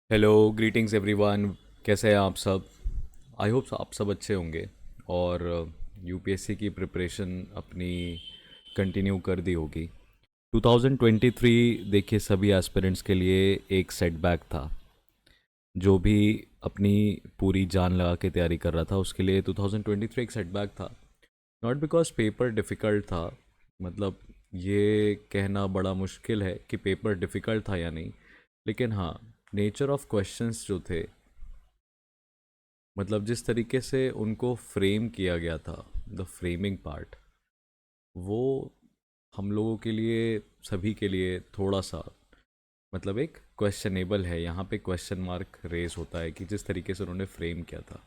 Hello greetings everyone. कैसे हैं आप सब? आई होप आप सब अच्छे होंगे और यूपीएससी की प्रिपरेशन अपनी कंटिन्यू कर दी होगी। 2023 देखिए सभी एस्पिरेंट्स के लिए एक सेटबैक था। जो भी अपनी पूरी जान लगा के तैयारी कर रहा था उसके लिए 2023 एक सेटबैक था। नॉट बिकॉज पेपर डिफ़िकल्ट था, मतलब ये कहना बड़ा मुश्किल है कि पेपर डिफ़िकल्ट था या नहीं, लेकिन हाँ, नेचर ऑफ क्वेश्चंस जो थे, मतलब जिस तरीके से उनको फ्रेम किया गया था, द फ्रेमिंग पार्ट, वो हम लोगों के लिए, सभी के लिए थोड़ा सा मतलब एक क्वेश्चनेबल है। यहाँ पे क्वेश्चन मार्क रेस होता है कि जिस तरीके से उन्होंने फ्रेम किया था।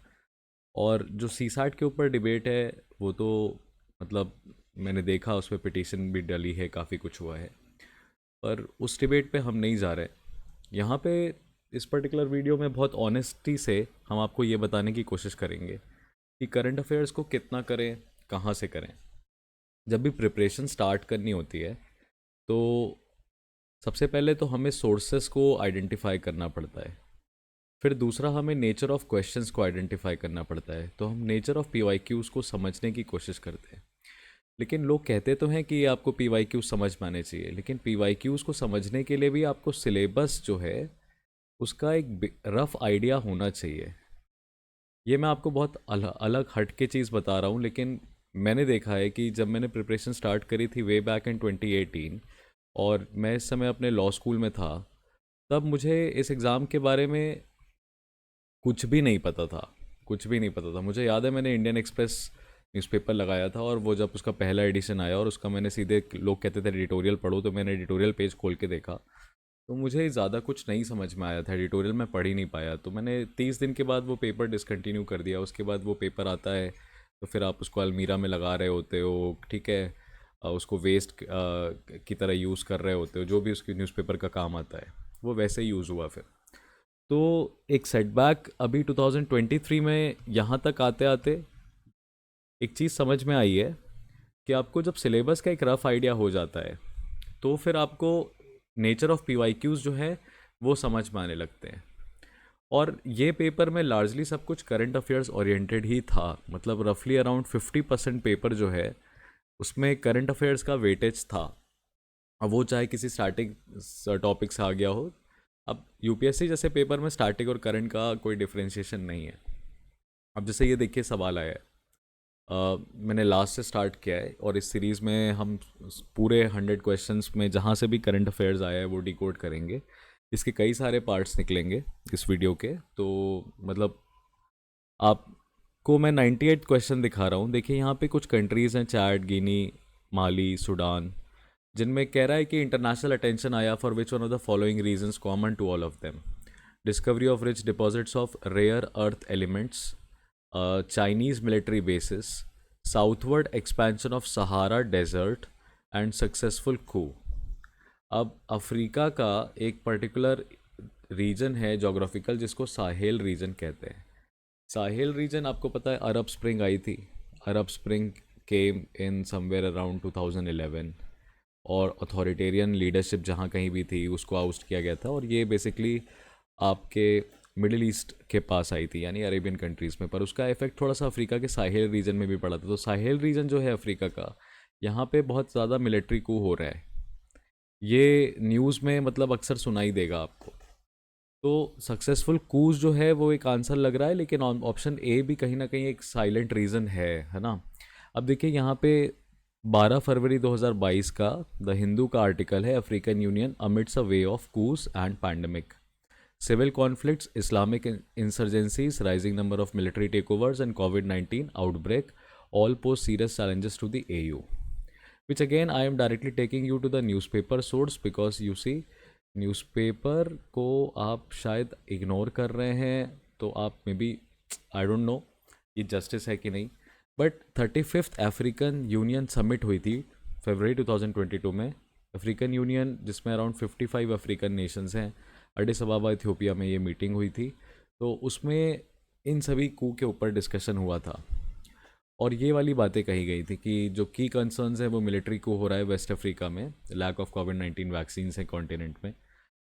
और जो सी सैट के ऊपर डिबेट है वो तो मतलब मैंने देखा, उस पर पिटीशन भी डली है, काफ़ी कुछ हुआ है, पर उस डिबेट पे हम नहीं जा रहे। यहाँ पे इस पर्टिकुलर वीडियो में बहुत ऑनेस्टी से हम आपको ये बताने की कोशिश करेंगे कि करंट अफेयर्स को कितना करें, कहाँ से करें। जब भी प्रिपरेशन स्टार्ट करनी होती है तो सबसे पहले तो हमें सोर्सेस को आइडेंटिफाई करना पड़ता है। फिर दूसरा, हमें नेचर ऑफ क्वेश्चंस को आइडेंटिफाई करना पड़ता है। तो हम नेचर ऑफ पीवाईक्यूज़ को समझने की कोशिश करते हैं। लेकिन लोग कहते तो हैं कि ये आपको पीवाईक्यू समझ में आने चाहिए, लेकिन पीवाईक्यूज़ को समझने के लिए भी आपको सिलेबस जो है उसका एक रफ आइडिया होना चाहिए। ये मैं आपको बहुत अलग हट के चीज़ बता रहा हूँ, लेकिन मैंने देखा है कि जब मैंने प्रिपरेशन स्टार्ट करी थी वे बैक इन 2018, और मैं इस समय अपने लॉ स्कूल में था, तब मुझे इस एग्ज़ाम के बारे में कुछ भी नहीं पता था। कुछ भी नहीं पता था। मुझे याद है मैंने इंडियन एक्सप्रेस न्यूज़पेपर लगाया था, और वो जब उसका पहला एडिशन आया और उसका मैंने सीधे, लोग कहते थे एडिटोरियल पढ़ो, तो मैंने एडिटोरियल पेज खोल के देखा, तो मुझे ज़्यादा कुछ नहीं समझ में आया था। एडिटोरियल मैं पढ़ ही नहीं पाया, तो मैंने 30 दिन के बाद वो पेपर डिसकंटिन्यू कर दिया। उसके बाद वो पेपर आता है तो फिर आप उसको अलमीरा में लगा रहे होते हो, ठीक है, उसको वेस्ट की तरह यूज़ कर रहे होते हो, जो भी उसकी न्यूज़पेपर का काम आता है वो वैसे ही यूज़ हुआ फिर। तो एक सेटबैक अभी 2023 में यहाँ तक आते आते एक चीज़ समझ में आई है कि आपको जब सिलेबस का एक रफ आइडिया हो जाता है तो फिर आपको नेचर ऑफ पीवाईक्यूज़ जो है वो समझ में आने लगते हैं। और ये पेपर में लार्जली सब कुछ करंट अफेयर्स ओरिएंटेड ही था, मतलब रफली अराउंड 50% पेपर जो है उसमें करंट अफेयर्स का वेटेज था। अब वो चाहे किसी स्टैटिक टॉपिक से आ गया हो, अब यूपीएससी जैसे पेपर में स्टैटिक और करंट का कोई डिफरेंशिएशन नहीं है। अब जैसे ये देखिए सवाल आया है, मैंने लास्ट से स्टार्ट किया है और इस सीरीज़ में हम पूरे 100 क्वेश्चंस में जहाँ से भी करंट अफेयर्स आया है वो डिकोड करेंगे। इसके कई सारे पार्ट्स निकलेंगे इस वीडियो के, तो मतलब आपको मैं 98 क्वेश्चन दिखा रहा हूँ। देखिए यहाँ पे कुछ कंट्रीज़ हैं, चैड, गिनी, माली, सूडान, जिनमें कह रहा है कि इंटरनेशनल अटेंशन आया for which one of the following reasons common to all of them: discovery of rich deposits of rare earth elements, Chinese military bases, southward expansion of Sahara Desert and successful coup। अब Africa का एक particular reason है geographical जिसको Sahel region कहते हैं। Sahel region, आपको पता है अरब स्प्रिंग आई थी। Arab spring came in somewhere around 2011, और अथॉरिटेरियन लीडरशिप जहाँ कहीं भी थी उसको आउस्ट किया गया था, और ये बेसिकली आपके मिडिल ईस्ट के पास आई थी, यानी अरेबियन कंट्रीज़ में, पर उसका इफेक्ट थोड़ा सा अफ्रीका के साहेल रीजन में भी पड़ा था। तो साहेल रीजन जो है अफ्रीका का, यहाँ पे बहुत ज़्यादा मिलिट्री कू हो रहा है। ये न्यूज़ में मतलब अक्सर सुनाई देगा आपको। तो सक्सेसफुल कूज जो है वो एक आंसर लग रहा है, लेकिन ऑप्शन ए भी कहीं ना कहीं एक साइलेंट रीज़न है ना। अब देखिए यहाँ पे 12 फरवरी 2022 का द हिंदू का आर्टिकल है, African Union amidst a wave of coups and pandemic, civil conflicts, Islamic insurgencies, rising number of military takeovers, and COVID-19 outbreak all pose serious challenges to the AU. Which again, I am directly taking you to the newspaper source because you see, newspaper को आप शायद ignore कर रहे हैं, तो आप may be, I don't know ये justice है कि नहीं, but 35th African union summit हुई थी फरवरी 2022 में। अफ्रीकन यूनियन जिसमें अराउंड 55 अफ्रीकन नेशंस हैं, एडिस अबाबा इथियोपिया में ये मीटिंग हुई थी। तो उसमें इन सभी कू के ऊपर डिस्कशन हुआ था, और ये वाली बातें कही गई थी कि जो की कंसर्न्स है वो मिलिट्री को हो रहा है वेस्ट अफ्रीका में, लैक ऑफ कोविड 19 वैक्सीन है कॉन्टिनेंट में,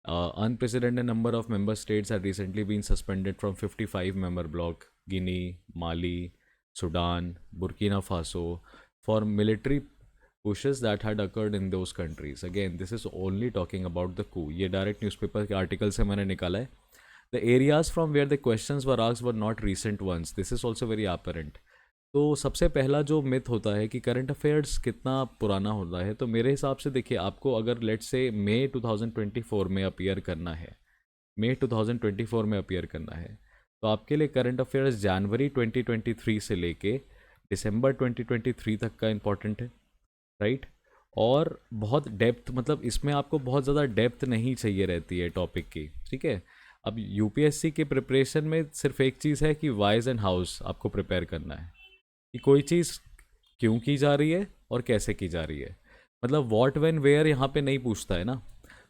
Unprecedented number of member states had recently been suspended from 55 member bloc, Guinea, Mali, Sudan, Burkina Faso, for military pushes that had occurred in those countries. Again, this is only talking about the coup. ये direct newspaper के article से मैंने निकाला है. The areas from where the questions were asked were not recent ones. This is also very apparent. तो सबसे पहला जो मिथ होता है कि करंट अफेयर्स कितना पुराना होता है, तो मेरे हिसाब से देखिए, आपको अगर लेट्स से मई 2024 में अपीयर करना है, मई 2024 में अपीयर करना है, तो आपके लिए करंट अफेयर्स जनवरी 2023 से लेके दिसंबर 2023 तक का इम्पॉर्टेंट है, राइट। और बहुत डेप्थ, मतलब इसमें आपको बहुत ज़्यादा डेप्थ नहीं चाहिए रहती है टॉपिक की, ठीक है। अब यूपीएससी के प्रिपरेशन में सिर्फ एक चीज़ है कि वाइज एंड हाउस आपको प्रिपेयर करना है कि कोई चीज़ क्यों की जा रही है और कैसे की जा रही है। मतलब व्हाट व्हेन वेयर यहाँ पे नहीं पूछता है ना।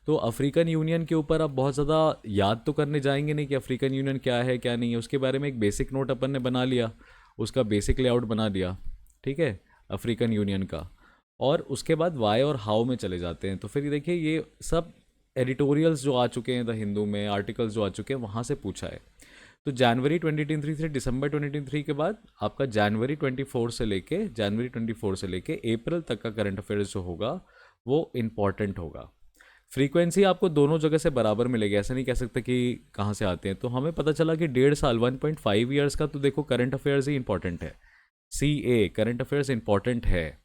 तो अफ्रीकन यूनियन के ऊपर आप बहुत ज़्यादा याद तो करने जाएंगे नहीं कि अफ्रीकन यूनियन क्या है क्या नहीं है, उसके बारे में एक बेसिक नोट अपन ने बना लिया, उसका बेसिक लेआउट बना दिया, ठीक है, अफ्रीकन यूनियन का। और उसके बाद वाई और हाउ में चले जाते हैं। तो फिर देखिए ये सब एडिटोरियल्स जो आ चुके हैं द हिंदू में, आर्टिकल्स जो आ चुके हैं, वहाँ से पूछा है। तो जनवरी 2023 से दिसंबर 2023 के बाद आपका जनवरी 24 से लेके अप्रैल तक का करंट अफेयर्स जो होगा वो इम्पॉर्टेंट होगा। फ्रीक्वेंसी आपको दोनों जगह से बराबर मिलेगी, ऐसा नहीं कह सकते कि कहाँ से आते हैं। तो हमें पता चला कि 1.5 साल 1.5 ईयर्स का तो देखो करंट अफेयर्स ही इंपॉर्टेंट है। CA करंट अफेयर्स इंपॉर्टेंट है।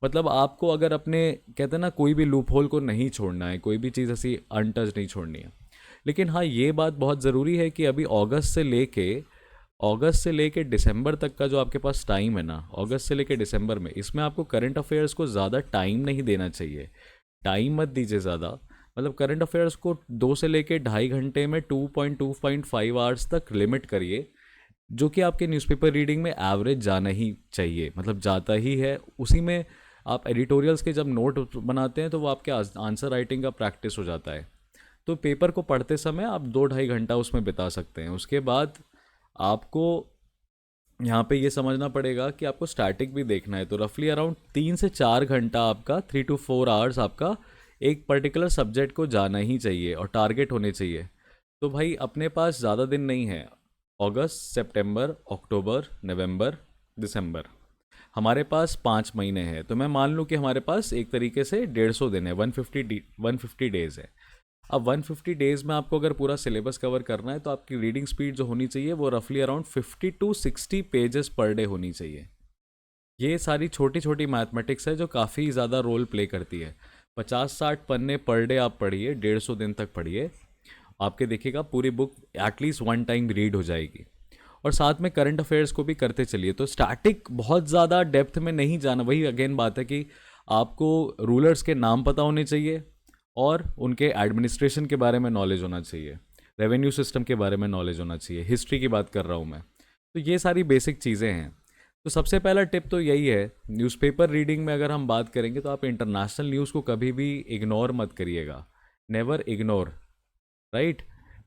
मतलब आपको अगर अपने कहते हैं ना कोई भी लूप होल को नहीं छोड़ना है, कोई भी चीज़ ऐसी अनटच नहीं छोड़नी है। लेकिन हाँ, ये बात बहुत ज़रूरी है कि अभी अगस्त से लेके दिसंबर तक का जो आपके पास टाइम है ना, अगस्त से लेके दिसंबर में, इसमें आपको करंट अफेयर्स को ज़्यादा टाइम नहीं देना चाहिए। टाइम मत दीजिए ज़्यादा। मतलब करंट अफेयर्स को 2 से लेके 2.5 घंटे में 2.5 आवर्स तक लिमिट करिए, जो कि आपके न्यूज़पेपर रीडिंग में एवरेज जाना ही चाहिए, मतलब जाता ही है। उसी में आप एडिटोरियल्स के जब नोट बनाते हैं तो वो आपके आंसर राइटिंग का प्रैक्टिस हो जाता है। तो पेपर को पढ़ते समय आप 2-2.5 घंटा उसमें बिता सकते हैं। उसके बाद आपको यहाँ पे ये समझना पड़ेगा कि आपको स्टैटिक भी देखना है। तो रफली अराउंड 3 से 4 घंटा आपका 3 to 4 आवर्स आपका एक पर्टिकुलर सब्जेक्ट को जाना ही चाहिए और टारगेट होने चाहिए। तो भाई अपने पास ज़्यादा दिन नहीं है, अगस्त, सितंबर, अक्टूबर, नवंबर, दिसंबर, हमारे पास 5 महीने हैं। तो मैं मान लूँ कि हमारे पास एक तरीके से 150 दिन है, 150 डेज़ है। अब 150 डेज़ में आपको अगर पूरा सिलेबस कवर करना है तो आपकी रीडिंग स्पीड जो होनी चाहिए वो रफली around 50 to 60 pages per day होनी चाहिए। ये सारी छोटी छोटी मैथमेटिक्स है जो काफ़ी ज़्यादा रोल प्ले करती है। 50-60 पन्ने पर डे आप पढ़िए, 150 दिन तक पढ़िए, आपके देखिएगा पूरी बुक एटलीस्ट 1 टाइम रीड हो जाएगी। और साथ में करंट अफेयर्स को भी करते चलिए। तो स्टैटिक बहुत ज़्यादा डेप्थ में नहीं जाना। वही अगेन बात है कि आपको रूलर्स के नाम पता होने चाहिए और उनके एडमिनिस्ट्रेशन के बारे में नॉलेज होना चाहिए, रेवेन्यू सिस्टम के बारे में नॉलेज होना चाहिए, हिस्ट्री की बात कर रहा हूँ मैं। तो ये सारी बेसिक चीज़ें हैं। तो सबसे पहला टिप तो यही है, न्यूज़पेपर रीडिंग में अगर हम बात करेंगे तो आप इंटरनेशनल न्यूज़ को कभी भी इग्नोर मत करिएगा, never ignore, right.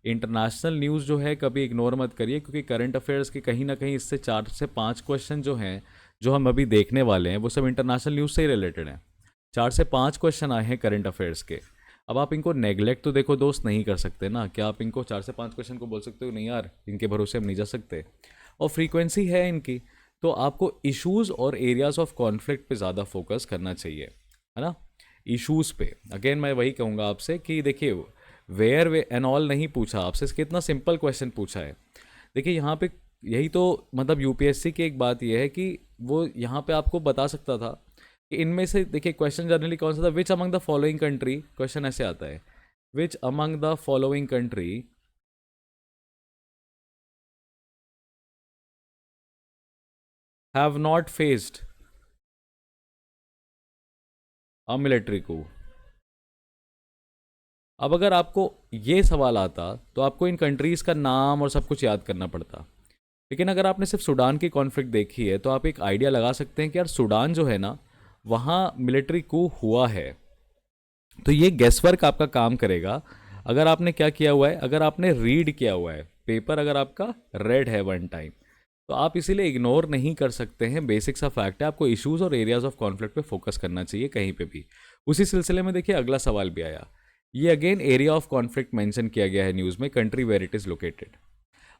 International news जो है कभी इग्नोर मत करिए, क्योंकि करंट अफेयर्स के कहीं ना कहीं इससे 4 से 5 क्वेश्चन जो हैं, जो हम अभी देखने वाले हैं, वो सब इंटरनेशनल न्यूज़ से ही रिलेटेड हैं। 4 से 5 क्वेश्चन आए हैं करंट अफेयर्स के। अब आप इनको नेगलेक्ट तो देखो दोस्त नहीं कर सकते ना। क्या आप इनको 4 से 5 क्वेश्चन को बोल सकते हो नहीं यार इनके भरोसे हम नहीं जा सकते। और फ्रीक्वेंसी है इनकी, तो आपको इश्यूज़ और एरियाज ऑफ कॉन्फ्लिक्ट पे ज़्यादा फोकस करना चाहिए, है ना। इश्यूज़ पे अगेन मैं वही कहूँगा आपसे कि देखिए वेयर वे एंड ऑल नहीं पूछा आपसे, कितना सिंपल क्वेश्चन पूछा है। देखिए यहाँ पे यही तो मतलब यूपीएससी की एक बात यह है कि वो यहाँ पे आपको बता सकता था कि इनमें से देखिए क्वेश्चन जनरली कौन सा था, which among the following country, question ऐसे आता है, which among the following country have not faced a military कू। अब अगर आपको ये सवाल आता तो आपको इन कंट्रीज़ का नाम और सब कुछ याद करना पड़ता। लेकिन अगर आपने सिर्फ सूडान की कॉन्फ्लिक्ट देखी है तो आप एक आइडिया लगा सकते हैं कि यार सूडान जो है ना, वहाँ मिलिट्री कू हुआ है। तो ये गेसवर्क आपका काम करेगा अगर आपने क्या किया हुआ है, अगर आपने रीड किया हुआ है पेपर, अगर आपका रेड है 1 टाइम, तो आप इसीलिए इग्नोर नहीं कर सकते हैं। बेसिक सा फैक्ट है, आपको इश्यूज और एरियाज ऑफ कॉन्फ्लिक्ट पे फोकस करना चाहिए कहीं पे भी। उसी सिलसिले में देखिए अगला सवाल भी आया, ये again area of conflict mention किया गया है न्यूज़ में, country where it is located.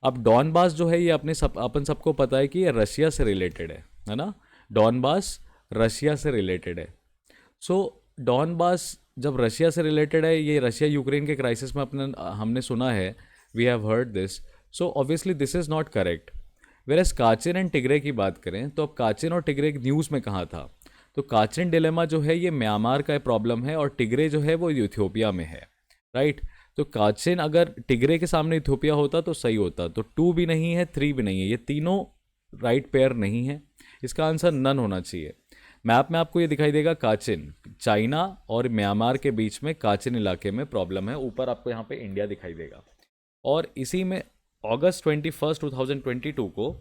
अब डॉनबास जो है ये अपन सबको पता है कि ये रशिया से रिलेटेड है ना। डॉनबास रशिया से रिलेटेड है। सो डॉनबास जब रशिया से रिलेटेड है, ये रशिया यूक्रेन के क्राइसिस में अपने हमने सुना है, we have heard this, so obviously this is not correct. Versus Kachin and Tigray की बात करें तो अब काचिन और टिग्रे न्यूज़ में कहाँ था? तो काचिन डिलेमा जो है ये म्यांमार का प्रॉब्लम है, और टिग्रे जो है वो इथियोपिया में है, राइट। तो काचिन अगर टिग्रे के सामने इथियोपिया होता तो सही होता। तो 2 भी नहीं है, 3 भी नहीं है, ये तीनों राइट पेयर नहीं है। इसका आंसर नन होना चाहिए। मैप में आपको ये दिखाई देगा काचिन, चाइना और म्यांमार के बीच में काचिन इलाके में प्रॉब्लम है। ऊपर आपको यहाँ पे इंडिया दिखाई देगा। और इसी में अगस्त 21, 2022 को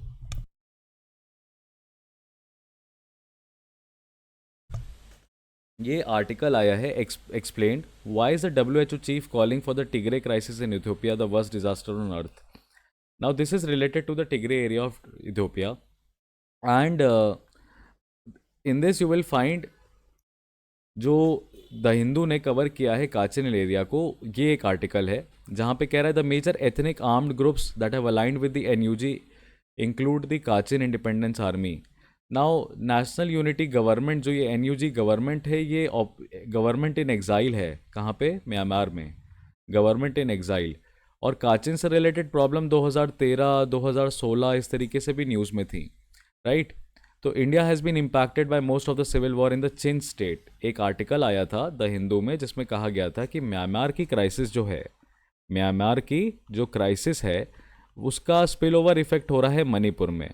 ये आर्टिकल आया है, explained why is the WHO chief calling for the Tigray crisis in Ethiopia the worst disaster on earth. Now this is related to the Tigray area of Ethiopia, and in this you will find जो the Hindu ने cover किया है काचिन area को। ये एक article है जहाँ पे कह रहा है the major ethnic armed groups that have aligned with the NUG include the Kachin independence army. Now national unity government, जो ये NUG गवर्नमेंट है, ये गवर्नमेंट इन एग्जाइल है। कहाँ पे? म्यांमार में, गवर्नमेंट इन एग्जाइल। और काचिन से रिलेटेड प्रॉब्लम 2013, 2016 इस तरीके से भी न्यूज़ में थी, राइट। तो India has been impacted by most of the civil war in the Chin state. एक आर्टिकल आया था द हिंदू में जिसमें कहा गया था कि म्यांमार की क्राइसिस जो है, म्यांमार की जो क्राइसिस है उसका स्पिल ओवर इफेक्ट हो रहा है मणिपुर में।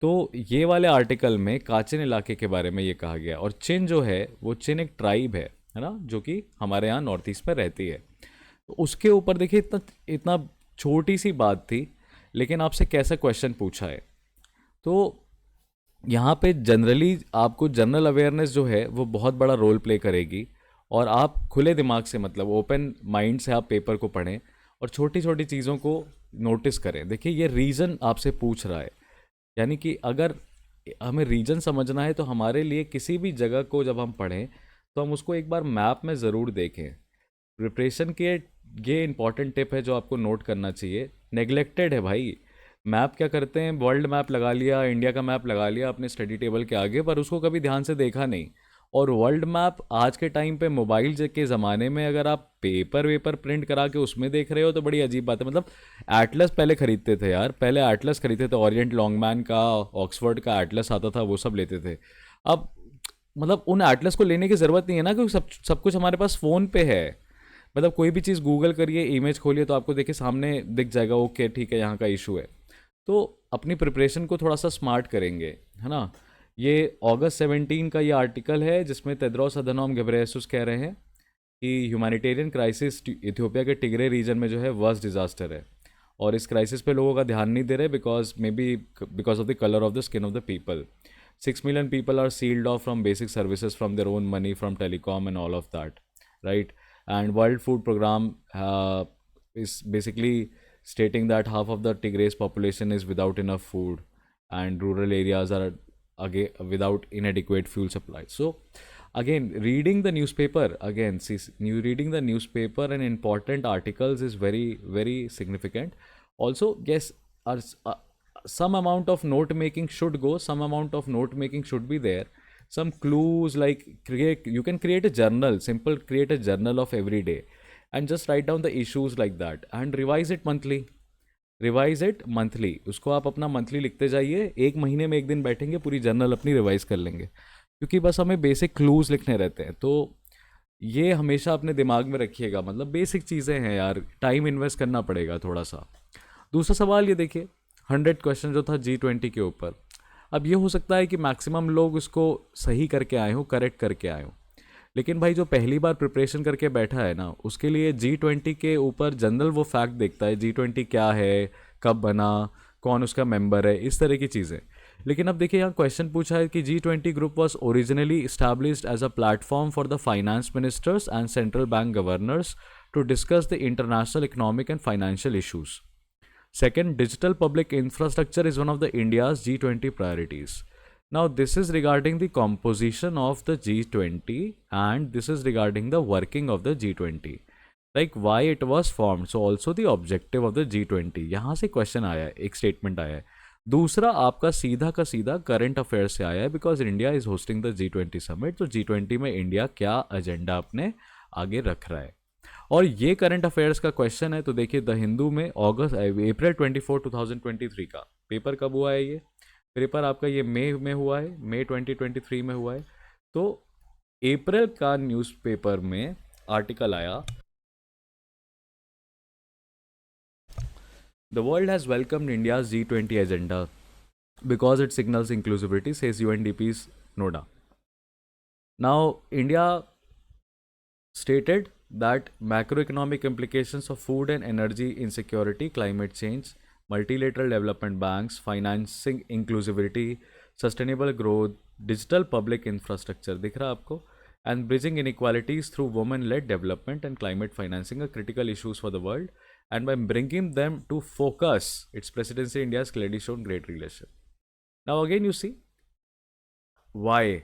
तो ये वाले आर्टिकल में काचिन इलाके के बारे में ये कहा गया। और चिन जो है वो चिन एक ट्राइब है ना, जो कि हमारे यहाँ नॉर्थ ईस्ट में रहती है। तो उसके ऊपर देखिए इतना इतना छोटी सी बात थी, लेकिन आपसे कैसा क्वेश्चन पूछा है। तो यहाँ पे जनरली आपको जनरल अवेयरनेस जो है वो बहुत बड़ा रोल प्ले करेगी, और आप खुले दिमाग से, मतलब ओपन माइंड से आप पेपर को पढ़ें और छोटी छोटी चीज़ों को नोटिस करें। देखिए ये रीज़न आपसे पूछ रहा है, यानी कि अगर हमें रीजन समझना है तो हमारे लिए किसी भी जगह को जब हम पढ़ें तो हम उसको एक बार मैप में ज़रूर देखें। प्रिपरेशन के ये इंपॉर्टेंट टिप है जो आपको नोट करना चाहिए। नेग्लेक्टेड है भाई। मैप क्या करते हैं, वर्ल्ड मैप लगा लिया, इंडिया का मैप लगा लिया अपने स्टडी टेबल के आगे, पर उसको कभी ध्यान से देखा नहीं। और वर्ल्ड मैप आज के टाइम पे मोबाइल के ज़माने में अगर आप पेपर वेपर प्रिंट करा के उसमें देख रहे हो तो बड़ी अजीब बात है। मतलब एटलस पहले खरीदते थे यार, पहले एटलस खरीदते थे, ओरिएंट लॉन्गमैन का, ऑक्सफोर्ड का एटलस आता था, वो सब लेते थे। अब मतलब उन एटलस को लेने की ज़रूरत नहीं है ना, क्योंकि सब कुछ हमारे पास फ़ोन पे है। मतलब कोई भी चीज़ गूगल करिए, इमेज खोलिए तो आपको देखिए सामने दिख जाएगा, ओके ठीक है यहाँ का इशू है। तो अपनी प्रिपरेशन को थोड़ा सा स्मार्ट करेंगे, है ना। ये अगस्त 17 का ये आर्टिकल है जिसमें तेद्रोस अधनोम घेब्रेयेसुस कह रहे हैं कि ह्यूमैनिटेरियन क्राइसिस इथियोपिया के टिग्रे रीजन में जो है वर्स्ट डिजास्टर है, और इस क्राइसिस पे लोगों का ध्यान नहीं दे रहे because may be because of the colour of the skin of the people. 6 million people are sealed off from basic services from their own money, from telecom and all of that, right? And World Food Program is basically stating that half of the Tigray's population is without enough food, and rural areas are again without inadequate fuel supply. So again, reading the newspaper, again see, reading the newspaper and important articles is very very significant. Also yes, our, some amount of note making should go, some amount of note making should be there, some clues, like you can create a journal, simple create a journal of every day and just write down the issues like that and revise it monthly. Revise it monthly, उसको आप अपना monthly लिखते जाइए। एक महीने में एक दिन बैठेंगे, पूरी जर्नल अपनी रिवाइज कर लेंगे, क्योंकि बस हमें बेसिक क्लूज लिखने रहते हैं। तो ये हमेशा अपने दिमाग में रखिएगा, मतलब बेसिक चीज़ें हैं यार, टाइम इन्वेस्ट करना पड़ेगा थोड़ा सा। दूसरा सवाल ये देखिए, 100 क्वेश्चन जो था G20 के ऊपर। अब ये हो सकता है कि मैक्सिमम लोग इसको सही करके आए हों, करेक्ट करके आए हों, लेकिन भाई जो पहली बार प्रिपरेशन करके बैठा है ना, उसके लिए G20 के ऊपर जनरल वो फैक्ट देखता है, G20 क्या है, कब बना, कौन उसका मेंबर है, इस तरह की चीज़ें। लेकिन अब देखिए यहाँ क्वेश्चन पूछा है कि G20 group was originally established as a platform for the finance ministers and central bank governors to discuss the international economic and financial issues. Second, digital public infrastructure is one of the India's G20 priorities. Now, this is regarding the composition of the G20 and this is regarding the working of the G20. Like why it was form, so also the objective of the G20, यहाँ से question आया है, एक statement आया है। दूसरा आपका सीधा का सीधा करंट अफेयर से आया है, because India is hosting the G20 summit, तो G20 में इंडिया क्या एजेंडा अपने आगे रख रहा है। और ये करंट अफेयर्स का क्वेश्चन है, तो देखिए द हिंदू में अप्रैल 24 2023 का पेपर कब हुआ है, ये पेपर आपका ये मई में हुआ है, मई 2023 में हुआ है। तो अप्रैल का न्यूज़पेपर में आर्टिकल आया, the world has welcomed India's G20 agenda because it signals inclusivity, says UNDP's Noda. Now, India stated that macroeconomic implications of food and energy insecurity, climate change, multilateral development banks, financing inclusivity, sustainable growth, digital public infrastructure, दिख रहा आपको, and bridging inequalities through women-led development and climate financing are critical issues for the world, and by bringing them to focus, its presidency India has clearly shown great leadership. Now again you see, why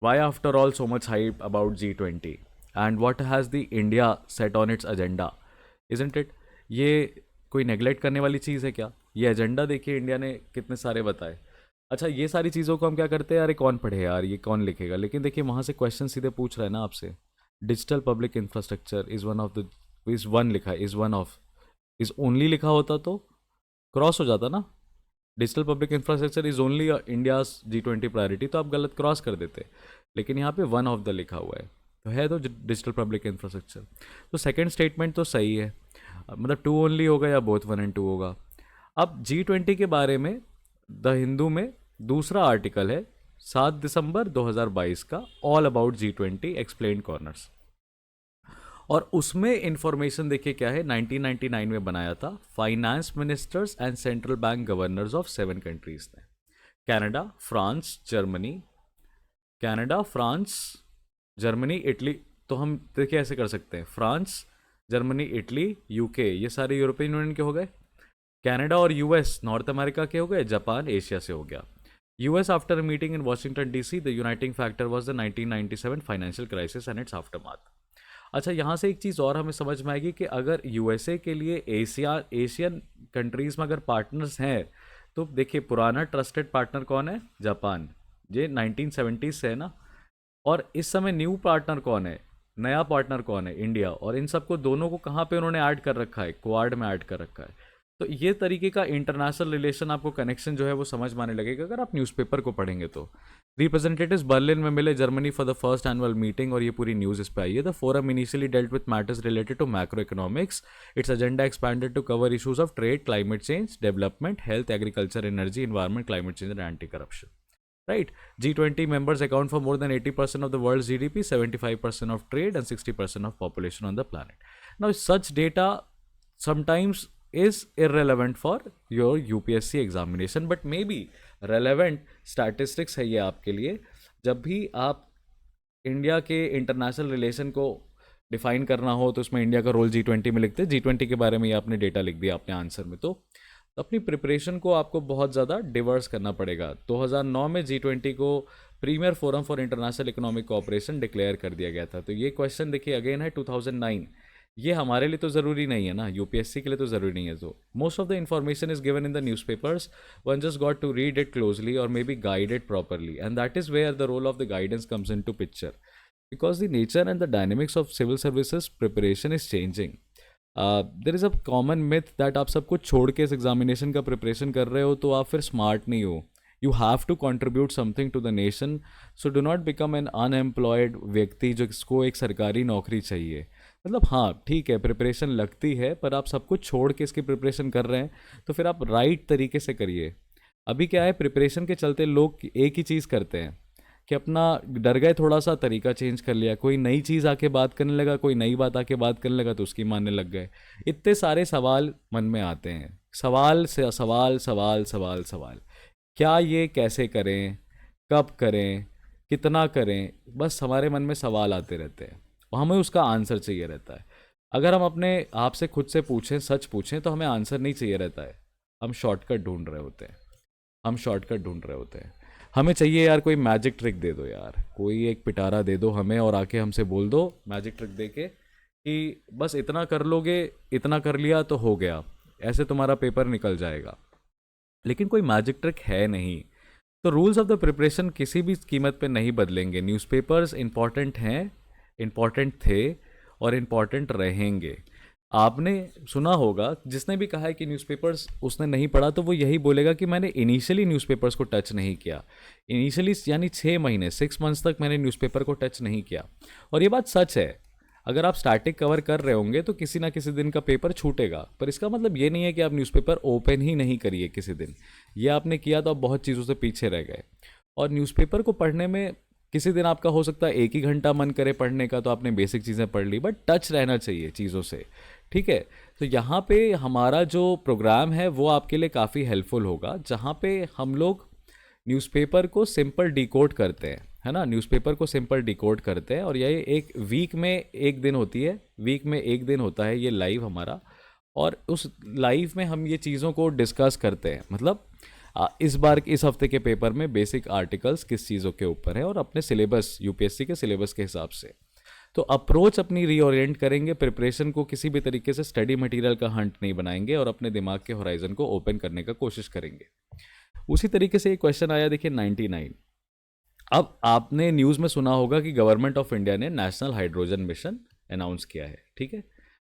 after all so much hype about G20 and what has the India set on its agenda, isn't it? ये कोई neglect करने वाली चीज़ है क्या? ये agenda देखिए India ने कितने सारे बताए। अच्छा, ये सारी चीज़ों को हम क्या करते हैं, अरे कौन पढ़े यार, ये कौन लिखेगा, लेकिन देखिए वहाँ से क्वेश्चन सीधे पूछ रहा है ना आपसे। Digital public infrastructure is one of the, is one लिखा है, is one of, is only लिखा होता तो क्रॉस हो जाता ना। Digital public infrastructure is only India's G20 priority, तो आप गलत क्रॉस कर देते, लेकिन यहाँ पे वन ऑफ द लिखा हुआ है, तो है तो डिजिटल पब्लिक इंफ्रास्ट्रक्चर। तो सेकंड स्टेटमेंट तो सही है, मतलब टू ओनली होगा या बोथ 1 and 2 होगा। अब G20 के बारे में द हिंदू में दूसरा आर्टिकल है 7 दिसंबर 2022 का, all about G20 explain corners, और उसमें इंफॉर्मेशन देखिए क्या है, 1999 में बनाया था, finance ministers and central bank governors of 7 countries ने, Canada, France, Germany, Canada, France, Germany, Italy. तो हम देखिए ऐसे कर सकते हैं, फ्रांस, जर्मनी, इटली, यूके, ये सारे यूरोपियन यूनियन के हो गए। कनाडा और यूएस नॉर्थ अमेरिका के हो गए। जापान एशिया से हो गया। US after meeting in Washington DC, the uniting factor was the 1997 financial crisis and it's aftermath. अच्छा, यहाँ से एक चीज़ और हमें समझ में आएगी कि अगर यूएसए के लिए एशियन कंट्रीज़ में अगर पार्टनर्स हैं, तो देखिए पुराना ट्रस्टेड पार्टनर कौन है, जापान, ये 1970s से है ना। और इस समय न्यू पार्टनर कौन है, नया पार्टनर कौन है, इंडिया। और इन सबको दोनों को कहाँ पे उन्होंने ऐड कर रखा है, क्वाड में ऐड कर रखा है। तो ये तरीके का इंटरनेशनल रिलेशन आपको कनेक्शन जो है वो समझ में आने लगेगा अगर आप न्यूज़पेपर को पढ़ेंगे तो। रिप्रेजेंटेटिव्स बर्लिन में मिले Germany for the first annual meeting, और ये पूरी न्यूज़ इस पर आई है। The forum initially dealt with matters related to macro economics, its agenda expanded to cover issues of trade, climate change, development, health, agriculture, energy, environment, climate change and anti corruption. Right? G20 members account for more than 80% of the world's GDP, 75% of trade, and 60% of population on the planet. Now, such data sometimes is irrelevant for your UPSC examination, but maybe relevant statistics है ये आपके लिए, जब भी आप India के international relation को define करना हो तो उसमें इंडिया का रोल G20 में लिखते हैं। G20 के बारे में ये आपने डेटा लिख दिया अपने आंसर में, तो अपनी प्रिपरेशन को आपको बहुत ज़्यादा डिवर्स करना पड़ेगा। 2009 में G20 को premier forum for international economic cooperation declare कर दिया गया था। तो ये क्वेश्चन देखिए अगेन है 2009, ये हमारे लिए तो ज़रूरी नहीं है ना, यूपीएससी के लिए तो ज़रूरी नहीं है। तो most of the information is given in the newspapers, one just got to read it closely और maybe guide it properly, and that is where the role of the guidance comes into picture, because the nature and the dynamics of civil services preparation is changing. There is a common myth that आप सब कुछ छोड़ के इस examination का preparation कर रहे हो तो आप फिर स्मार्ट नहीं हो। You have to contribute something to the nation, so do not become an unemployed व्यक्ति जिसको एक सरकारी नौकरी चाहिए। मतलब हाँ ठीक है, प्रिपरेशन लगती है, पर आप सब कुछ छोड़ के इसकी प्रिपरेशन कर रहे हैं तो फिर आप राइट तरीके से करिए। अभी क्या है, प्रिपरेशन के चलते लोग एक ही चीज़ करते हैं कि अपना डर गए, थोड़ा सा तरीका चेंज कर लिया, कोई नई चीज़ आके बात करने लगा, कोई नई बात आके बात करने लगा तो उसकी मानने लग गए। इतने सारे सवाल मन में आते हैं, सवाल से सवाल सवाल सवाल सवाल, क्या ये कैसे करें, कब करें, कितना करें, बस हमारे मन में सवाल आते रहते हैं और हमें उसका आंसर चाहिए रहता है। अगर हम अपने आप से खुद से पूछें, सच पूछें, तो हमें आंसर नहीं चाहिए रहता है, हम शॉर्टकट ढूंढ रहे होते हैं, हम शॉर्टकट ढूंढ रहे होते हैं। हमें चाहिए यार कोई मैजिक ट्रिक दे दो यार, कोई एक पिटारा दे दो हमें और आके हमसे बोल दो मैजिक ट्रिक दे के कि बस इतना कर लोगे, इतना कर लिया तो हो गया, ऐसे तुम्हारा पेपर निकल जाएगा। लेकिन कोई मैजिक ट्रिक है नहीं। तो रूल्स ऑफ द प्रिपरेशन किसी भी कीमत पे नहीं बदलेंगे। न्यूज़पेपर्स इंपॉर्टेंट हैं, इंपॉर्टेंट थे और इम्पॉर्टेंट रहेंगे। आपने सुना होगा, जिसने भी कहा है कि न्यूज़पेपर्स उसने नहीं पढ़ा, तो वो यही बोलेगा कि मैंने इनिशियली न्यूज़पेपर्स को टच नहीं किया। इनिशियली यानी 6 महीने, 6 मंथ्स तक मैंने न्यूज़पेपर को टच नहीं किया। और ये बात सच है। अगर आप स्टैटिक कवर कर रहे होंगे तो किसी ना किसी दिन का पेपर छूटेगा, पर इसका मतलब ये नहीं है कि आप न्यूज़पेपर ओपन ही नहीं करिए किसी दिन। ये आपने किया तो आप बहुत चीज़ों से पीछे रह गए। और न्यूज़पेपर को पढ़ने में किसी दिन आपका हो सकता है 1 ही घंटा मन करे पढ़ने का, तो आपने बेसिक चीज़ें पढ़ ली, बट टच रहना चाहिए चीज़ों से। ठीक है। तो यहाँ पे हमारा जो प्रोग्राम है वो आपके लिए काफ़ी हेल्पफुल होगा, जहाँ पे हम लोग न्यूज़पेपर को सिंपल डिकोड करते हैं, है ना। न्यूज़पेपर को सिंपल डिकोड करते हैं, और ये एक वीक में एक दिन होती है, वीक में एक दिन होता है ये लाइव हमारा। और उस लाइव में हम ये चीज़ों को डिस्कस करते हैं। मतलब इस बार इस हफ्ते के पेपर में बेसिक आर्टिकल्स किस चीज़ों के ऊपर है, और अपने सिलेबस, यूपीएससी के सिलेबस के हिसाब से। तो अप्रोच अपनी रीओरिएंट करेंगे, प्रिपरेशन को किसी भी तरीके से स्टडी मटेरियल का हंट नहीं बनाएंगे, और अपने दिमाग के होराइजन को ओपन करने का कोशिश करेंगे। उसी तरीके से एक क्वेश्चन आया, देखिए 99। अब आपने न्यूज़ में सुना होगा कि गवर्नमेंट ऑफ इंडिया ने नेशनल हाइड्रोजन मिशन अनाउंस किया है। ठीक है।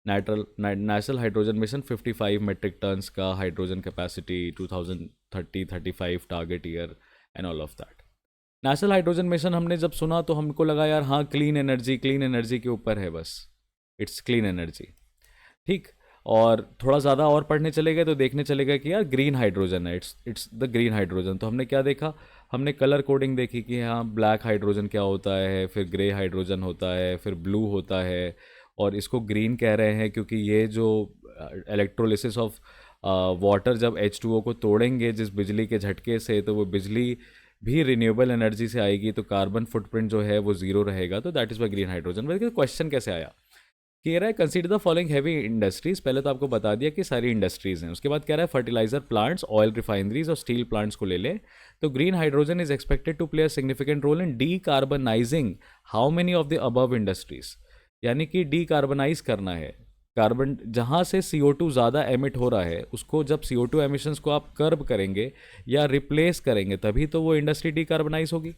National hydrogen mission 55 metric tons का hydrogen capacity, 2030-35 target year and all of that. National hydrogen mission हमने जब सुना तो हमको लगा यार हाँ, क्लीन एनर्जी के ऊपर है बस, इट्स क्लीन एनर्जी। ठीक। और थोड़ा ज़्यादा और पढ़ने चले गए तो देखने चले गए कि यार ग्रीन हाइड्रोजन है, इट्स द ग्रीन हाइड्रोजन। तो हमने क्या देखा, हमने कलर कोडिंग देखी कि हाँ ब्लैक हाइड्रोजन क्या होता है, फिर ग्रे हाइड्रोजन होता है, फिर ब्लू होता है। और इसको ग्रीन कह रहे हैं क्योंकि ये जो इलेक्ट्रोलिसिस ऑफ वाटर, जब H2O को तोड़ेंगे जिस बिजली के झटके से, तो वो बिजली भी रिन्यूएबल एनर्जी से आएगी, तो कार्बन फुटप्रिंट जो है वो ज़ीरो रहेगा। तो that is why green hydrogen. वैसे क्वेश्चन कैसे आया, कह रहा है consider the following heavy industries. पहले तो आपको बता दिया कि सारी इंडस्ट्रीज हैं। उसके बाद कह रहा है फर्टिलाइजर प्लांट्स, ऑयल रिफाइनरीज और स्टील प्लांट्स को ले ले। तो green hydrogen is expected to play a significant role in decarbonising how many of the above industries. यानी कि डी कार्बनाइज करना है, कार्बन जहाँ से CO2 ज़्यादा एमिट हो रहा है उसको, जब CO2 एमिशंस को आप कर्ब करेंगे या रिप्लेस करेंगे तभी तो वो इंडस्ट्री डी कार्बनाइज होगी।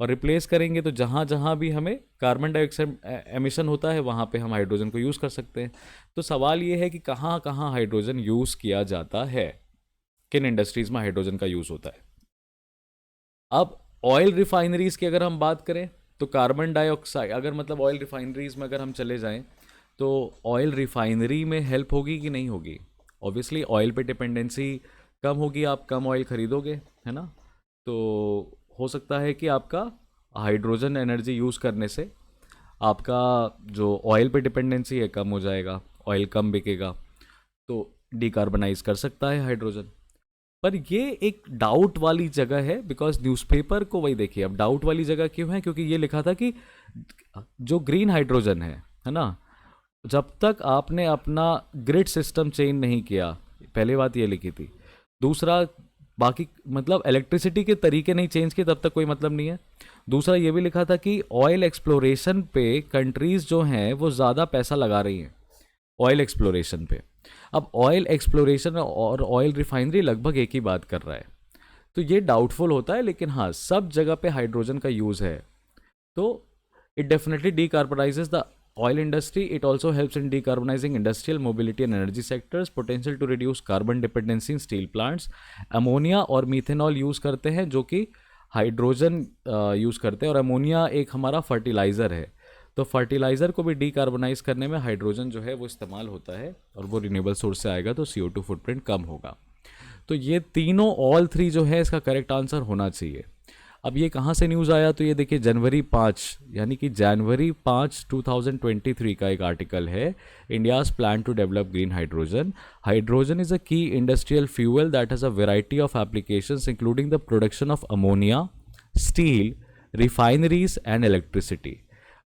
और रिप्लेस करेंगे तो जहाँ जहाँ भी हमें कार्बन डाइऑक्साइड एमिशन होता है वहाँ पे हम हाइड्रोजन को यूज़ कर सकते हैं। तो सवाल ये है कि कहाँ कहाँ हाइड्रोजन यूज़ किया जाता है, किन इंडस्ट्रीज़ में हाइड्रोजन का यूज़ होता है। अब ऑयल रिफाइनरीज की अगर हम बात करें तो कार्बन डाइऑक्साइड, अगर मतलब ऑयल रिफाइनरीज में अगर हम चले जाएं तो ऑयल रिफाइनरी में हेल्प होगी कि नहीं होगी। ऑब्वियसली ऑयल पे डिपेंडेंसी कम होगी, आप कम ऑयल खरीदोगे, है ना। तो हो सकता है कि आपका हाइड्रोजन एनर्जी यूज़ करने से आपका जो ऑयल पे डिपेंडेंसी है कम हो जाएगा, ऑयल कम बिकेगा, तो डिकार्बनाइज कर सकता है हाइड्रोजन। पर ये एक डाउट वाली जगह है, बिकॉज न्यूज़पेपर को, वही देखिए अब डाउट वाली जगह क्यों है, क्योंकि ये लिखा था कि जो ग्रीन हाइड्रोजन है ना, जब तक आपने अपना ग्रिड सिस्टम चेंज नहीं किया, पहले बात ये लिखी थी। दूसरा, बाकी मतलब इलेक्ट्रिसिटी के तरीके नहीं चेंज किए तब तक कोई मतलब नहीं है। दूसरा ये भी लिखा था कि ऑयल एक्सप्लोरेशन पे कंट्रीज़ जो हैं वो ज़्यादा पैसा लगा रही हैं ऑयल एक्सप्लोरेशन पे। अब ऑयल एक्सप्लोरेशन और ऑयल रिफाइनरी लगभग एक ही बात कर रहा है, तो ये डाउटफुल होता है। लेकिन हाँ, सब जगह पे हाइड्रोजन का यूज़ है, तो it definitely decarbonizes the oil industry. It also helps in decarbonizing industrial mobility and energy sectors. Potential to reduce carbon dependency in steel plants. Ammonia और मीथेनॉल यूज़ करते हैं जो कि हाइड्रोजन यूज़ करते हैं, और अमोनिया एक हमारा फर्टिलाइज़र है। तो फर्टिलाइज़र को भी डीकार्बोनाइज करने में हाइड्रोजन जो है वो इस्तेमाल होता है, और वो रिन्यूएबल सोर्स से आएगा तो CO2 फुटप्रिंट कम होगा। तो ये तीनों, ऑल थ्री जो है इसका करेक्ट आंसर होना चाहिए। अब ये कहाँ से न्यूज़ आया, तो ये देखिए जनवरी 5, यानी कि जनवरी 5 2023 का एक आर्टिकल है। India's plan to develop green hydrogen. Hydrogen is a key industrial fuel that has a variety of applications including the production of ammonia, steel, refineries and electricity.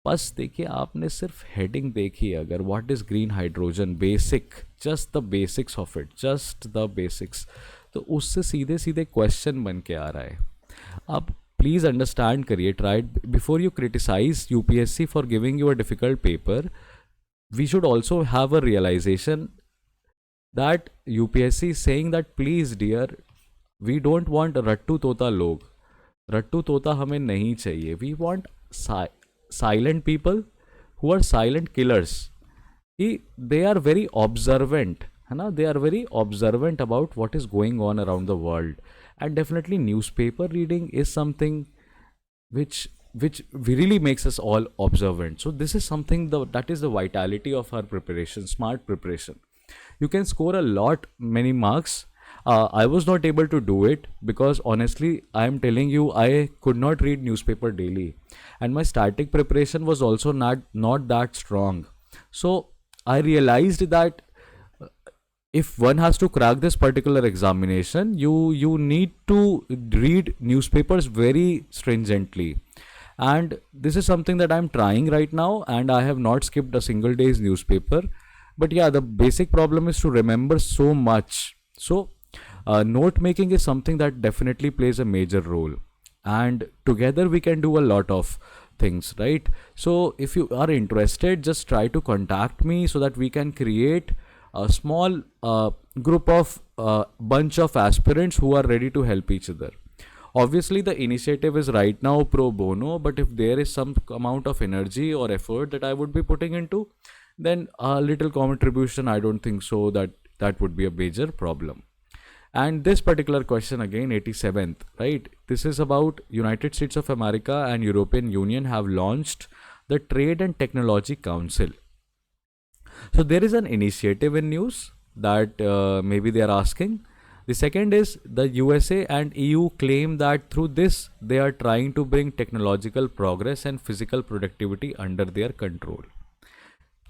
बस देखिए, आपने सिर्फ हेडिंग देखी अगर, what is green hydrogen, basic, just the basics of it, just the basics, तो उससे सीधे सीधे क्वेश्चन बन के आ रहा है। अब प्लीज़ अंडरस्टैंड करिए, try before you criticise UPSC for giving you a difficult paper, we should also have a realization that UPSC is saying that please dear, we don't want रट्टू तोता लोग, रट्टू तोता हमें नहीं चाहिए. We want silent people who are silent killers. They are very observant, है ना, they are very observant about what is going on around the world. And definitely newspaper reading is something which really makes us all observant. So this is something that is the vitality of our preparation, smart preparation. You can score a lot many marks. I was not able to do it because honestly I am telling you, I could not read newspaper daily, and my static preparation was also not that strong. So I realized that if one has to crack this particular examination, you need to read newspapers very stringently. And this is something that I'm trying right now, and I have not skipped a single day's newspaper. But yeah, the basic problem is to remember so much. So note making is something that definitely plays a major role, and together we can do a lot of things, right? So if you are interested, just try to contact me so that we can create a small group of bunch of aspirants who are ready to help each other. Obviously the initiative is right now pro bono, but if there is some amount of energy or effort that I would be putting into, then a little contribution, I don't think so that would be a major problem. And this particular question again, 87th, right? This is about United States of America and European Union have launched the Trade and Technology Council. So there is an initiative in news that maybe they are asking. The second is the USA and EU claim that through this they are trying to bring technological progress and physical productivity under their control.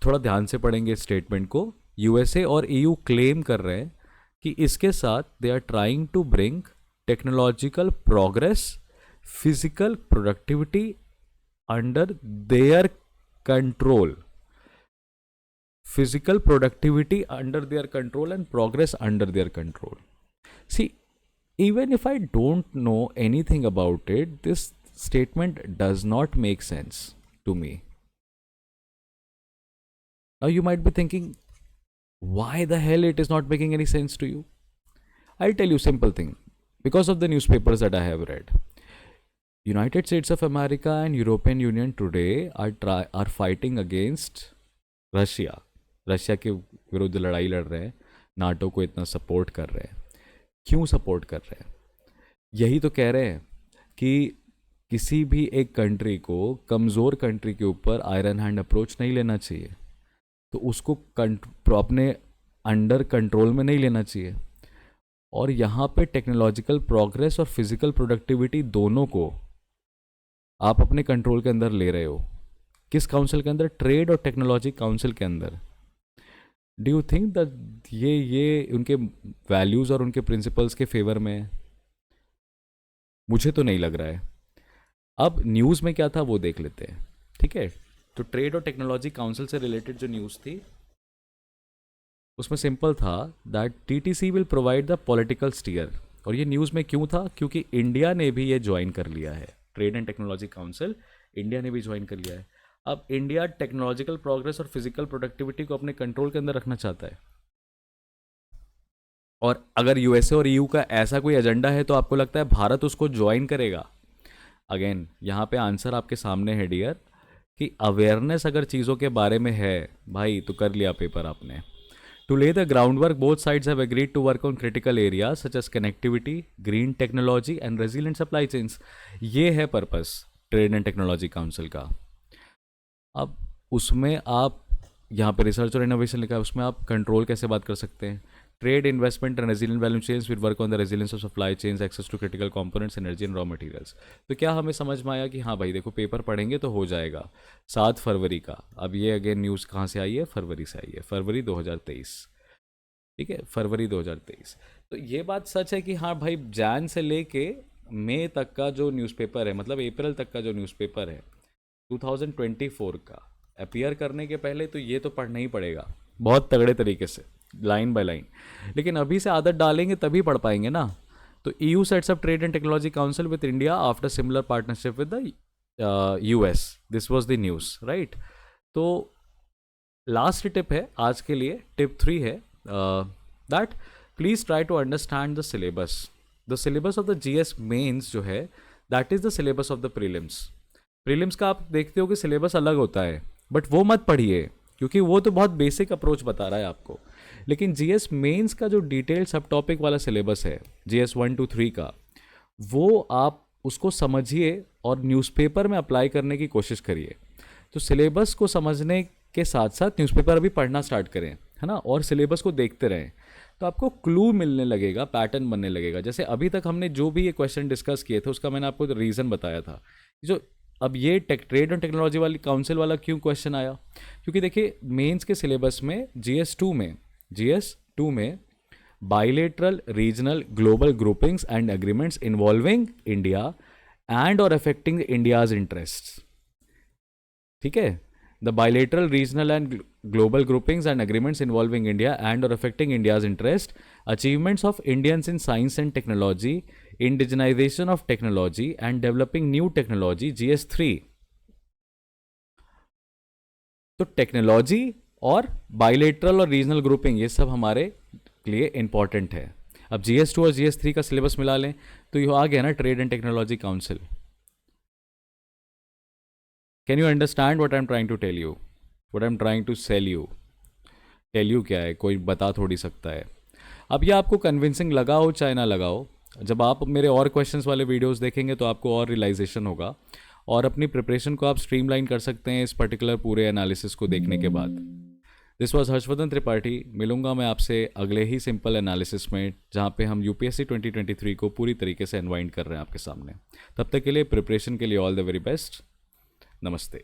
थोड़ा ध्यान से पढ़ेंगे statement को. USA और EU claim कर रहे हैं कि इसके साथ they are trying to bring technological progress, physical productivity under their control. Physical productivity under their control and progress under their control. See, even if I don't know anything about it, this statement does not make sense to me. Now you might be thinking, why the hell it is not making any sense to you? I'll tell you simple thing. Because of the newspapers that I have read. United States of America and European Union today are fighting against Russia. Russia के विरुद्ध लड़ाई लड़ रहे हैं, NATO को इतना support कर रहे हैं. क्यों सपोर्ट कर रहे हैं? यही तो कह रहे हैं कि किसी भी एक कंट्री को कमज़ोर कंट्री के ऊपर आयरन हैंड अप्रोच नहीं लेना चाहिए, तो उसको अपने अंडर कंट्रोल में नहीं लेना चाहिए. और यहाँ पे टेक्नोलॉजिकल प्रोग्रेस और फिजिकल प्रोडक्टिविटी दोनों को आप अपने कंट्रोल के अंदर ले रहे हो. किस काउंसिल के अंदर? ट्रेड और टेक्नोलॉजी काउंसिल के अंदर. डू यू थिंक दैट ये उनके वैल्यूज़ और उनके प्रिंसिपल्स के फेवर में है? मुझे तो नहीं लग रहा है. अब न्यूज़ में क्या था वो देख लेते हैं, ठीक है? तो ट्रेड और टेक्नोलॉजी काउंसिल से रिलेटेड जो न्यूज़ थी उसमें सिंपल था that TTC will provide the political steer. और ये न्यूज़ में क्यों था? क्योंकि इंडिया ने भी ये ज्वाइन कर लिया है. Trade and technology council India ने भी ज्वाइन कर लिया है. अब इंडिया टेक्नोलॉजिकल प्रोग्रेस और फिजिकल प्रोडक्टिविटी को अपने कंट्रोल के अंदर रखना चाहता है. और अगर यूएसए और ईयू का ऐसा कोई एजेंडा है तो आपको लगता है भारत उसको ज्वाइन करेगा? अगेन यहाँ पे आंसर आपके सामने है डियर, कि अवेयरनेस अगर चीज़ों के बारे में है भाई तो कर लिया पेपर आपने. To lay the ground work both sides have agreed to work on critical areas such as connectivity, green technology and resilient supply chains. ये है purpose trade and technology council का. अब उसमें आप यहाँ पे रिसर्च और इनोवेशन लिखा है, उसमें आप कंट्रोल कैसे बात कर सकते हैं? Trade, investment and resilient value chains will work on the resilience of supply chains, access to critical components, energy and raw materials. तो क्या हमें समझ में आया कि हाँ भाई देखो पेपर पढ़ेंगे तो हो जाएगा. 7 फरवरी का. अब ये अगेन न्यूज़ कहाँ से आई है? फरवरी से आई है, फरवरी 2023. ठीक है, फरवरी 2023. तो ये बात सच है कि हाँ भाई जैन से लेके मई तक का जो न्यूज़पेपर है, मतलब अप्रैल तक का जो न्यूज़पेपर है 2024 का, अपीयर करने के पहले तो ये तो पढ़ना ही पड़ेगा बहुत तगड़े तरीके से, लाइन बाय लाइन. लेकिन अभी से आदत डालेंगे तभी पढ़ पाएंगे ना. तो EU sets up trade and technology council with India after similar partnership with the US. This was the news, right? तो लास्ट टिप है आज के लिए, टिप 3 है that please try to understand the syllabus of the GS mains जो है, that is the syllabus of the prelims का आप देखते हो कि सिलेबस अलग होता है, बट वो मत पढ़िए क्योंकि वो तो बहुत बेसिक अप्रोच बता रहा है आपको। लेकिन जीएस मेंस का जो डिटेल्ड सब टॉपिक वाला सिलेबस है जीएस 1 to 3 का, वो आप उसको समझिए और न्यूज़पेपर में अप्लाई करने की कोशिश करिए। तो सिलेबस को समझने के साथ साथ न्यूज़पेपर भी पढ़ना स्टार्ट करें, है ना, और सिलेबस को देखते रहें, तो आपको क्लू मिलने लगेगा, पैटर्न बनने लगेगा। जैसे अभी तक हमने जो भी ये क्वेश्चन डिस्कस किए थे उसका मैंने आपको रीज़न बताया था। जो अब ये ट्रेड एंड टेक्नोलॉजी वाली काउंसिल वाला क्यों क्वेश्चन आया, क्योंकि देखिए मेंस के सिलेबस में जीएस 2 में bilateral regional global groupings and agreements involving India and और अफेक्टिंग इंडियाज इंटरेस्ट्स, ठीक है, the bilateral regional and global groupings and agreements involving India and और affecting India's interest, achievements of Indians in science and technology, indigenisation of technology and developing new technology, GS 3। तो technology और bilateral और regional grouping ये सब हमारे लिए important है। अब जीएस 2 और जीएस 3 का सिलेबस मिला लें तो ये आ गया ना trade and technology council. Can you understand what I am trying to tell you, what I am trying to sell you? Tell you क्या है, कोई बता थोड़ी सकता है। अब ये आपको कन्विंसिंग लगा हो चाहे ना लगा हो, जब आप मेरे और क्वेश्चंस वाले वीडियोस देखेंगे तो आपको और रियलाइजेशन होगा और अपनी प्रिपरेशन को आप स्ट्रीमलाइन कर सकते हैं इस पर्टिकुलर पूरे एनालिसिस को देखने के बाद। This was Harshvardhan Tripathi. मिलूंगा मैं आपसे अगले ही सिंपल एनालिसिस में, जहाँ पे हम यूपीएससी 2023 को पूरी तरीके से अनवाइंड कर रहे हैं आपके सामने। तब तक के लिए प्रिपरेशन के लिए ऑल द वेरी बेस्ट। नमस्ते।